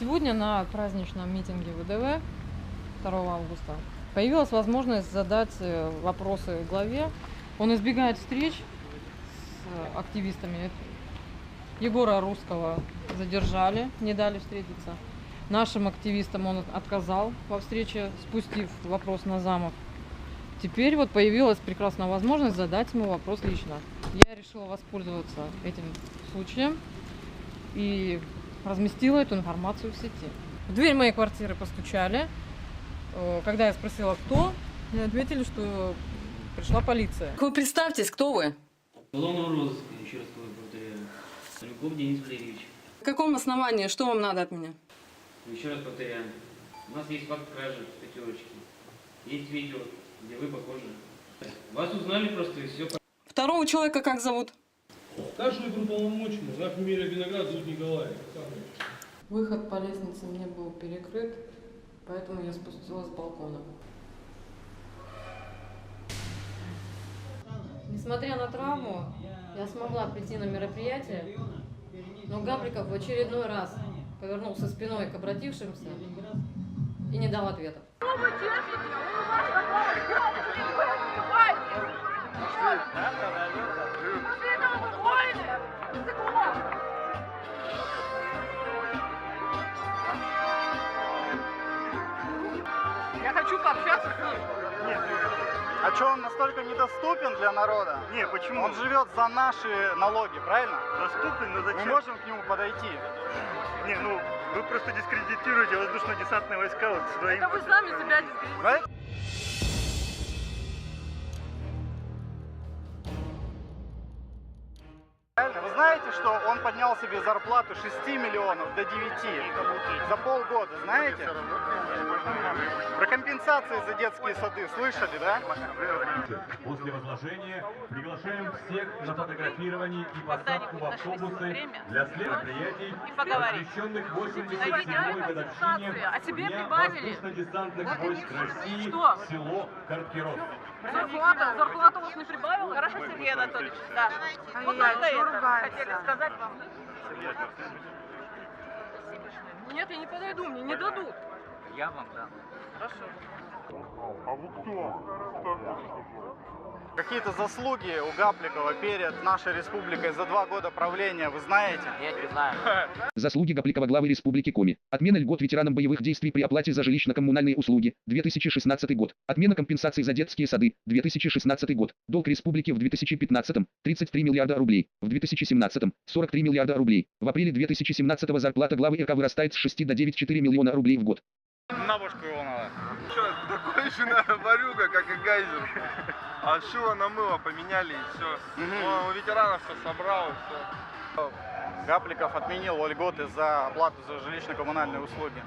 Сегодня на праздничном митинге ВДВ 2 августа появилась возможность задать вопросы главе. Он избегает встреч с активистами. Егора Русского задержали, не дали встретиться. Нашим активистам он отказал во встрече, спустив вопрос на замов. Теперь вот появилась прекрасная возможность задать ему вопрос лично. Я решила воспользоваться этим случаем и разместила эту информацию в сети. В дверь моей квартиры постучали. Когда я спросила, кто, мне ответили, что пришла полиция. Вы представьтесь, кто вы? Уголовного розыска, еще раз повторяю. Поляков Денис Валерьевич. На каком основании? Что вам надо от меня? Еще раз повторяю. У нас есть факт кражи пятерочки. Есть видео, где вы похожи. Вас узнали просто и все. Второго человека как зовут? Старший уполномоченный, наша фамилия Виноград, зовут Николай. Выход по лестнице мне был перекрыт, поэтому я спустилась с балкона. Несмотря на травму, я смогла прийти на мероприятие, но Гавриков в очередной раз повернулся спиной к обратившимся и не дал ответа. Я хочу пообщаться с ним. Нет, а что, он настолько недоступен для народа? Не, почему? Он живет за наши налоги, правильно? Доступен, но зачем? Мы можем к нему подойти. Не, ну, вы просто дискредитируете воздушно-десантные войска вот своим... Это вы сами себя дискредитируете. Правильно? Вы знаете, что он поднял себе зарплату 6 миллионов до 9 за полгода, знаете? Про компенсации за детские сады слышали, да? После возложения приглашаем всех на фотографирование и посадку в автобусы для мероприятий, посвященных 87-й годовщине Дня воздушно-десантных войск России в село Карткиров. Зарплата у вас не прибавила? Хорошо, Сергей Анатольевич, да. Вот только это хотели сказать вам. Нет, я не подойду, мне не дадут. Я вам дам. А вы кто? Какие-то заслуги у Гапликова перед нашей республикой за 2 года правления, вы знаете? Я не знаю. Заслуги Гапликова главы Республики Коми. Отмена льгот ветеранам боевых действий при оплате за жилищно-коммунальные услуги. 2016 год. Отмена компенсаций за детские сады. 2016 год. Долг республики в 2015 – 33 миллиарда рублей. В 2017 – 43 миллиарда рублей. В апреле 2017 зарплата главы РК вырастает с 6 до 9,4 миллиона рублей в год. На башку его надо. Что, такой же ворюга, как и Гайзер. А шило на мыло поменяли и все. Он у ветеранов все собрал и все. Гапликов отменил льготы за оплату за жилищно-коммунальные услуги.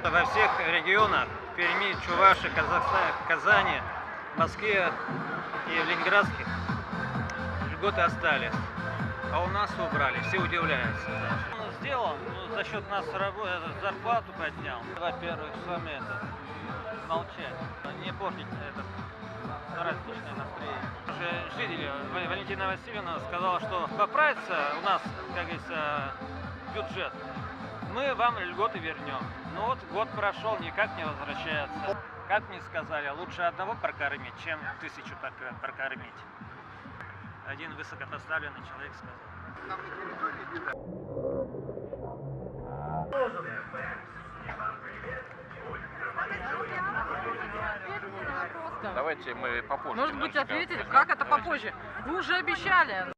Во всех регионах, в Перми, Чувашии, Казани, Москве и в Ленинградских льготы остались. А у нас убрали, все удивляются. Он сделал, за счет нас зарплату поднял. Во-первых, сами молчать, не портить это праздничное настроение. Уже жители Валентина Васильевна сказала, что поправится у нас, как говорится, бюджет. Мы вам льготы вернем. Ну вот год прошел, никак не возвращается. Как мне сказали, лучше одного прокормить, чем 1000 прокормить. Один высокопоставленный человек сказал. Давайте мы попозже. Может быть, ответили? Как это попозже? Вы уже обещали.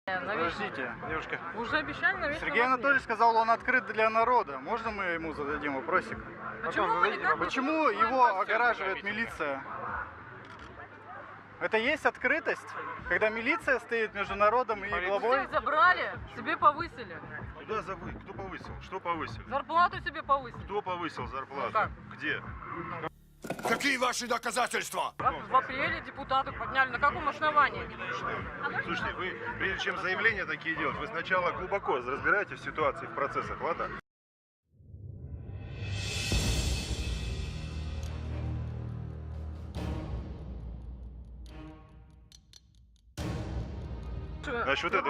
Подождите, девушка. Вы уже обещали на вечер. Сергей Анатольевич сказал, он открыт для народа. Можно мы ему зададим вопросик? Почему его огораживает милиция? Это есть открытость, когда милиция стоит между народом и главой? Все забрали, себе повысили. Куда кто повысил? Что повысил? Зарплату себе повысили. Кто повысил зарплату? Как? Где? Какие ваши доказательства? В апреле депутаты подняли. На каком основании? Слушайте, вы, прежде чем заявления такие делать, вы сначала глубоко разбираетесь в ситуации, в процессах, ладно? Значит, вот это...